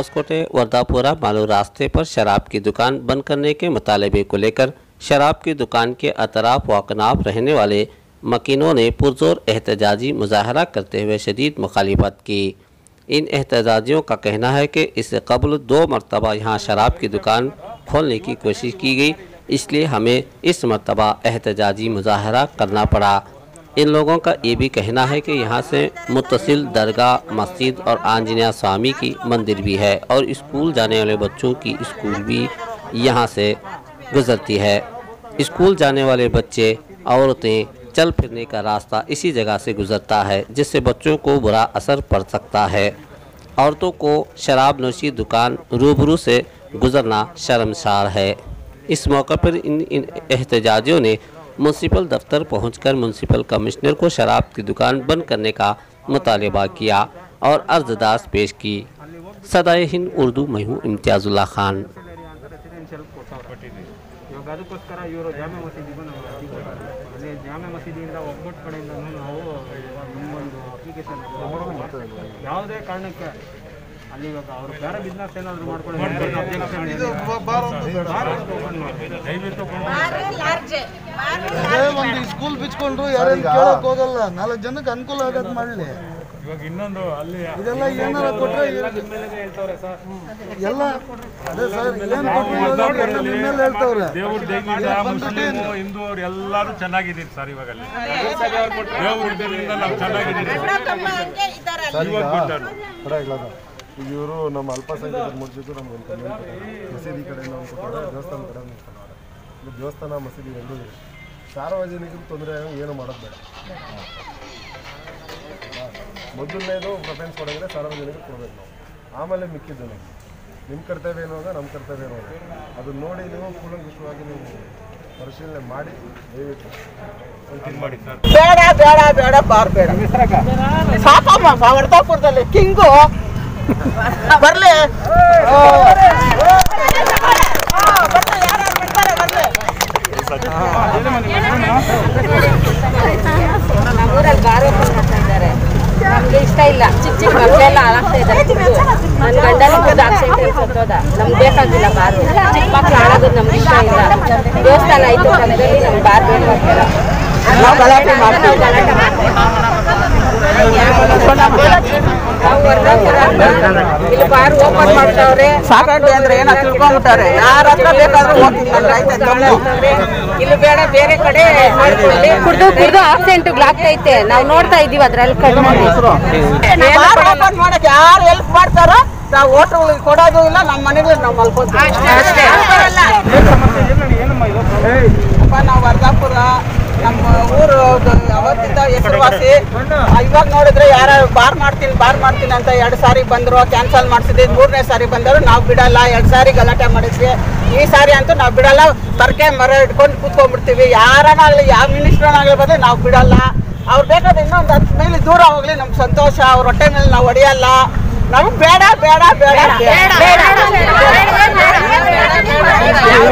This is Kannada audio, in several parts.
होसकोटे वर्दापुरा मालू रास्ते पर शराब की दुकान बंद करने के मुतालबे को लेकर शराब की दुकान के अतराफ व अकनाफ रहने वाले मकीनों ने पुरजोर एहतजाजी मुजाहरा करते हुए शदीद मुखालिफत की। इन एहतजाजियों का कहना है कि इससे कबल 2 मरतबा यहाँ शराब की दुकान खोलने की कोशिश की गई, इसलिए हमें इस मरतबा एहतजाजी मुजाहरा करना पड़ा। इन लोगों का ये भी कहना है कि यहाँ से मुत्तसिल दरगाह, मस्जिद और आंजनेय स्वामी की मंदिर भी है और स्कूल जाने वाले बच्चों की स्कूल भी यहाँ से गुजरती है। स्कूल जाने वाले बच्चे, औरतें, चल फिरने का रास्ता इसी जगह से गुजरता है, जिससे बच्चों को बुरा असर पड़ सकता है। औरतों को शराब नोशी दुकान रूबरू से गुजरना शर्मसार है। इस मौके पर इन एहतजाजियों ने म्यूनसिपल दफ्तर पहुंचकर म्यूनसिपल कमिश्नर को शराब की दुकान बंद करने का मुतालबा किया और अर्जदाश्त पेश की। सदाए हिंद उर्दू में हूँ इम्तियाजुल्लाह खान। ಅಲ್ಲಿ ಇವಾಗ ಅವರು ಬೇರೆ ಬಿಸ್ನೆಸ್ ಏನಾದರೂ ಮಾಡ್ಕೊಳ್ಳಿ ಒಂದು ಸ್ಕೂಲ್ ಬಿಚ್ಕೊಂಡ್ರು ಯಾರೇನು ಕೇಳಕ್ ಹೋಗಲ್ಲ, 4 ಜನಕ್ಕೆ ಅನುಕೂಲ ಆಗೋದು ಮಾಡಲಿ। ಇವಾಗ ಇನ್ನೊಂದು ಅಲ್ಲಿ ಇದೆಲ್ಲ ಏನಾರ ಕೊಟ್ಟರೆ ಹೇಳ್ತಾವ್ರೆ ಸರ್, ಎಲ್ಲ ಅದೇ ಸರ್ ಏನು ಕೊಟ್ಟರು ನಿಮ್ಮ ಮೇಲೆ ಹೇಳ್ತಾವ್ರೆ। ದೇವ್ರ ದೇವಿಯಿಂದ ಮುಸ್ಲಿಂ ಹಿಂದೂ ಅವ್ರು ಎಲ್ಲರೂ ಚೆನ್ನಾಗಿದ್ದೀರಿ ಸರ್, ಇವಾಗ ಅಲ್ಲಿ ದೇವ್ರ ದೇವಿಯಿಂದ ನಾವು ಚೆನ್ನಾಗಿದ್ದೀರಿ। ಇವರು ನಮ್ಮ ಅಲ್ಪಸಂಖ್ಯಾತರ ಮುಗಿಸಿದ್ದು ನಮ್ಗೆ ಒಂದು ಕಮೆಂಟ್ ಮಸೀದಿ ಕಡೆಯಿಂದ ಕೊಟ್ಟರೆ, ದೇವಸ್ಥಾನ ಕಡೆ ಕೊಟ್ಟರೆ, ದೇವಸ್ಥಾನ ಮಸೀದಿ ಎರಡೂ ಇದೆ। ಸಾರ್ವಜನಿಕರು ತೊಂದರೆ ಏನು ಮಾಡೋದು ಬೇಡ। ಮೊದಲನೇದು ಪ್ರಿಫರೆನ್ಸ್ ಕೊಡೋದ್ರೆ ಸಾರ್ವಜನಿಕರು ಕೊಡಬೇಕು ನಾವು, ಆಮೇಲೆ ಮಿಕ್ಕಿದ್ದು ನಾವು ನಿಮ್ಮ ಕರ್ತವ್ಯ ಏನು ನಮ್ಮ ಕರ್ತವ್ಯ ಏನು ಅದನ್ನ ನೋಡಿ ನೀವು ಕೂಲಂಕುಷವಾಗಿ ನೀವು ಪರಿಶೀಲನೆ ಮಾಡಿ ದಯವಿಟ್ಟು ಮಾಡಿ ಸರ್। ಬೇಡ ಬೇಡ ಬೇಡ ಬಾರ್ ಬೇಡ ಸಾಕಮ್ಮ, ವರ್ಧಾಪುರದಲ್ಲಿ ಕಿಂಗು ಬರ್ಲಿ, ನಮ್ಮೂರಲ್ಲಿ ಬಾರ್ ಓಪನ್ ಮಾಡ್ತಾ ಇದ್ದಾರೆ, ನಮ್ಗೆ ಇಷ್ಟ ಇಲ್ಲ। ಚಿಕ್ಕ ಚಿಕ್ಕ ಮಕ್ಕಳೆಲ್ಲ ಹಾಳಾಗ್ತಾ ಇದ್ದಾರೆ, ನನ್ನ ಗಂಡನಿಗೆ ಆಕ್ಸಿಡೆಂಟ್ ಸತ್ತೋದ, ನಮ್ಗೆ ಬೇಕಾಗಿಲ್ಲ ಬಾರ್। ಚಿಕ್ಕ ಮಕ್ಳು ಹಾಳಾಗೋದು ನಮ್ಗೆ ಇಷ್ಟ ಇಲ್ಲ। ದೇವಸ್ಥಾನ ಐದು ನಮ್ಗೆ ಬಾರ್ ಬೇಕಾಗಿಲ್ಲ, ನಾವು ಗಲಾಟೆ ಮಾಡ್ತೀವಿ, ಗಲಾಟೆ ಮಾಡ್ತೀವಿ। ಇಲ್ಲಿ ಬಾರ್ ಓಪನ್ ಮಾಡ್ತಾವ್ರೆ, ಸಾಕಾಗ್ಲಿ ಅಂದ್ರೆ ಏನೋ ತಿಳ್ಕೊಂಡ್ಬಿಟ್ಟಾರೆ, ಯಾರ ಹತ್ರ ಬೇಕಾದ್ರೂ ಇಲ್ಲಿ ಬೇಡ ಬೇರೆ ಕಡೆ ಕುಡ್ದು ಕುಡ್ದು ಆಕ್ಸಿಡೆಂಟ್ಗಳಾಗ್ತೈತೆ, ನಾವು ನೋಡ್ತಾ ಇದೀವಿ ಅದ್ರಲ್ಲಿ ಓಪನ್ ಮಾಡಕ್ ಯಾರು ಹೆಲ್ಪ್ ಮಾಡ್ತಾರೋ ನಾವು ಹೋಟ್ಲ್ಗಳಿಗೆ ಕೊಡೋದು ಇಲ್ಲ, ನಮ್ಮ ಮನೆಗಳು ನಾವು ಮಲ್ಕೋತೀವಿ ಅಷ್ಟೇ। ನಾವು ವರ್ಧಾಪುರ ನಮ್ಮ ಊರು ಅವತ್ತಿಂದ ಹೆಸರುವಾಸಿ। ಇವಾಗ ನೋಡಿದ್ರೆ ಯಾರು ಬಾರ್ ಮಾಡ್ತೀನಿ ಅಂತ 2 ಸಾರಿ ಬಂದರು, ಕ್ಯಾನ್ಸಲ್ ಮಾಡಿಸಿದ್ವಿ, 3ನೇ ಸಾರಿ ಬಂದರು, ನಾವು ಬಿಡಲ್ಲ। 2 ಸಾರಿ ಗಲಾಟೆ ಮಾಡಿದ್ವಿ, ಈ ಸಾರಿ ಅಂತೂ ನಾವು ಬಿಡಲ್ಲ, ತರಕೆ ಮರ ಇಟ್ಕೊಂಡು ಕೂತ್ಕೊಂಡ್ಬಿಡ್ತೀವಿ। ಯಾರನ್ನಾಗಲಿ ಯಾವ ಮಿನಿಸ್ಟ್ರನ್ನಾಗಲಿ ಬಂದರೆ ನಾವು ಬಿಡಲ್ಲ। ಅವ್ರು ಬೇಕಾದ್ರೆ ಇನ್ನೊಂದು 10 ಮೈಲಿ ದೂರ ಹೋಗ್ಲಿ, ನಮ್ಗೆ ಸಂತೋಷ, ಅವ್ರ ಹೊಟ್ಟೆ ಮೇಲೆ ನಾವು ಹೊಡೆಯಲ್ಲ, ನಮಗೆ ಬೇಡ ಬೇಡ ಬೇಡ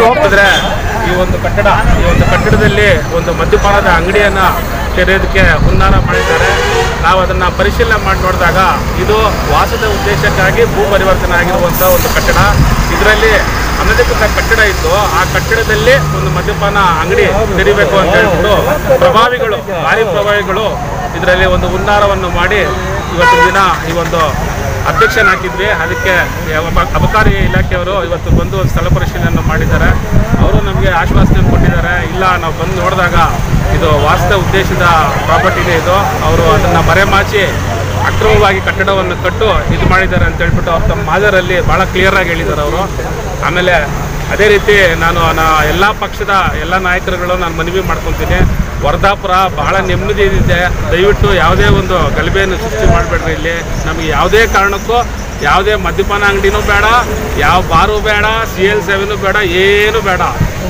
ಹೋಗಿದ್ರೆ ಈ ಒಂದು ಕಟ್ಟಡದಲ್ಲಿ ಒಂದು ಮದ್ಯಪಾನದ ಅಂಗಡಿಯನ್ನು ತೆರೆಯೋದಕ್ಕೆ ಹುನ್ನಾರ ಮಾಡಿದ್ದಾರೆ। ನಾವು ಅದನ್ನು ಪರಿಶೀಲನೆ ಮಾಡಿ ನೋಡಿದಾಗ ಇದು ವಾಸದ ಉದ್ದೇಶಕ್ಕಾಗಿ ಭೂ ಪರಿವರ್ತನೆ ಆಗಿರುವಂಥ ಒಂದು ಕಟ್ಟಡ। ಇದರಲ್ಲಿ ಅನಧಿಕೃತ ಕಟ್ಟಡ ಇತ್ತು, ಆ ಕಟ್ಟಡದಲ್ಲಿ ಒಂದು ಮದ್ಯಪಾನ ಅಂಗಡಿ ತೆರಿಬೇಕು ಅಂತ ಹೇಳ್ಬಿಟ್ಟು ಭಾರಿ ಪ್ರಭಾವಿಗಳು ಇದರಲ್ಲಿ ಒಂದು ಹುನ್ನಾರವನ್ನು ಮಾಡಿ ಇವತ್ತಿನ ದಿನ ಈ ಒಂದು ಅಬ್ಜೆಕ್ಷನ್ ಹಾಕಿದ್ವಿ। ಅದಕ್ಕೆ ಅಬಕಾರಿ ಇಲಾಖೆಯವರು ಇವತ್ತು ಬಂದು ಒಂದು ಸ್ಥಳ ಪರಿಶೀಲನೆಯನ್ನು ಮಾಡಿದ್ದಾರೆ। ಅವರು ನಮಗೆ ಆಶ್ವಾಸನೆ ಕೊಟ್ಟಿದ್ದಾರೆ, ಇಲ್ಲ ನಾವು ಬಂದು ನೋಡಿದಾಗ ಇದು ವಾಸದ ಉದ್ದೇಶದ ಪ್ರಾಪರ್ಟಿನೇ ಇದು, ಅವರು ಅದನ್ನು ಮರೆಮಾಚಿ ಅಕ್ರಮವಾಗಿ ಕಟ್ಟಡವನ್ನು ಇದು ಮಾಡಿದ್ದಾರೆ ಅಂತ ಹೇಳ್ಬಿಟ್ಟು ಅವ್ರು ತಮ್ಮ ಮಾದರಲ್ಲಿ ಭಾಳ ಕ್ಲಿಯರಾಗಿ ಹೇಳಿದ್ದಾರೆ ಅವರು। ಆಮೇಲೆ ಅದೇ ರೀತಿ ನಾನು ಎಲ್ಲ ಪಕ್ಷದ ಎಲ್ಲ ನಾಯಕರುಗಳು ನಾನು ಮನವಿ ಮಾಡ್ಕೊತೀನಿ, ವರ್ಧಾಪುರ ಭಾಳ ನೆಮ್ಮದಿ ಇದೆ, ದಯವಿಟ್ಟು ಯಾವುದೇ ಒಂದು ಗಲಭೆಯನ್ನು ಸೃಷ್ಟಿ ಮಾಡಬೇಡ್ರಿ। ಇಲ್ಲಿ ನಮಗೆ ಯಾವುದೇ ಕಾರಣಕ್ಕೂ ಯಾವುದೇ ಮದ್ಯಪಾನ ಅಂಗಡಿನೂ ಬೇಡ, ಯಾವ ಬಾರು ಬೇಡ, CL7 ಬೇಡ, ಏನು ಬೇಡ।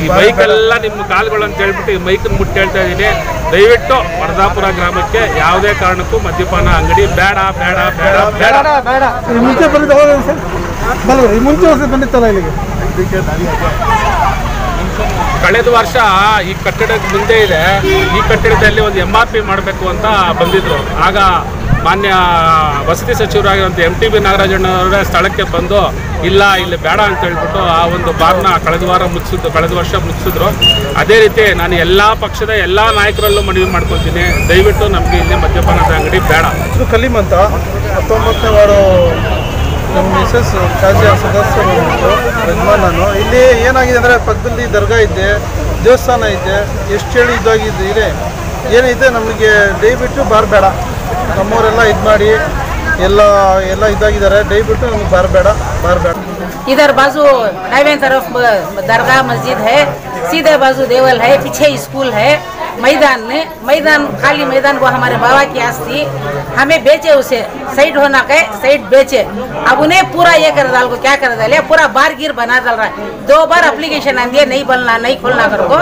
ಈ ಬೈಕೆಲ್ಲ ನಿಮ್ಮ ಕಾಲುಗಳು ಅಂತ ಹೇಳ್ಬಿಟ್ಟು ಈ ಮೈಕನ್ನು ಮುಟ್ಟಿ ಹೇಳ್ತಾ ಇದ್ದೀನಿ, ದಯವಿಟ್ಟು ವರ್ಧಾಪುರ ಗ್ರಾಮಕ್ಕೆ ಯಾವುದೇ ಕಾರಣಕ್ಕೂ ಮದ್ಯಪಾನ ಅಂಗಡಿ ಬೇಡ ಬೇಡ ಬೇಡ ಬೇಡ ಬೇಡ। ಮುಂಚೆ ಬಂದಿತ್ತಲ್ಲ ಇಲ್ಲಿಗೆ, ಕಳೆದ ವರ್ಷ ಈ ಕಟ್ಟಡದ ಮುಂದೆ ಇದೆ, ಈ ಕಟ್ಟಡದಲ್ಲಿ ಒಂದು MRP ಮಾಡಬೇಕು ಅಂತ ಬಂದಿದ್ರು। ಆಗ ಮಾನ್ಯ ವಸತಿ ಸಚಿವರಾಗಿರುವಂಥ MTB ನಾಗರಾಜಣ್ಣವರೇ ಸ್ಥಳಕ್ಕೆ ಬಂದು ಇಲ್ಲ ಇಲ್ಲಿ ಬೇಡ ಅಂತ ಹೇಳ್ಬಿಟ್ಟು ಆ ಒಂದು ಬಾರ್ನ ಕಳೆದ ವರ್ಷ ಮುಗಿಸಿದ್ರು. ಅದೇ ರೀತಿ ನಾನು ಎಲ್ಲ ಪಕ್ಷದ ಎಲ್ಲ ನಾಯಕರಲ್ಲೂ ಮನವಿ ಮಾಡ್ಕೊತೀನಿ, ದಯವಿಟ್ಟು ನಮಗೆ ಇಲ್ಲಿ ಮದ್ಯಪಾನದ ಅಂಗಡಿ ಬೇಡ. ಕಲೀಮ್ ಅಂತ 19ನೇ ವಾರ್ಡು ನಮ್ಮ ಮಿಸಸ್ ಕಾಜಿಯ ಸದಸ್ಯರು ಯಜಮಾನ್. ನಾನು ಇಲ್ಲಿ ಏನಾಗಿದೆ ಅಂದರೆ ಪಕ್ಕದಲ್ಲಿ ದರ್ಗಾ ಇದೆ, ದೇವಸ್ಥಾನ ಇದೆ, ಎಷ್ಟು ಹೇಳಿ ಇದಾಗಿದೆ ಇದೆ ಏನಿದೆ. ನಮಗೆ ದಯವಿಟ್ಟು ಬಾರ್ ಬೇಡ, ನಮ್ಮವರೆಲ್ಲ ಇದು ಮಾಡಿ ಎಲ್ಲ ಇದಾಗಿದ್ದಾರೆ. ದಯವಿಟ್ಟು ನಮ್ಗೆ ಬಾರ್ ಬೇಡ. इधर बाजू हाईवे तरफ दरगाह मस्जिद है, सीधे बाजू देवल है, पीछे स्कूल है, मैदान खाली मैदान वो हमारे बाबा की आस्ती, हमें बेचे उसे साइड होना के साइड बेचे। अब उन्हें पूरा ये कर डाल को क्या कर डाले, पूरा बार गिर बना डाल रहा है। 2 बार एप्लीकेशन आ दिए नहीं बनना नहीं खोलना कर को,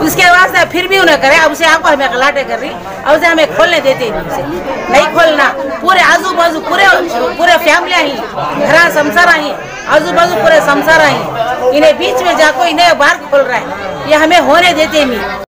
उसके बाद से फिर भी उन्हें करे। अब से आपको हमें गलाटे कर रही, अब से हमें खोलने देते नहीं खोलना। पूरे आजू बाजू पूरे फैमिलियाँ ही घर संसार ही आजू बाजू पूरे संसार ही, इन्हें बीच में जाकर इन्हें बार खोल रहा है, ये हमें होने देते नहीं।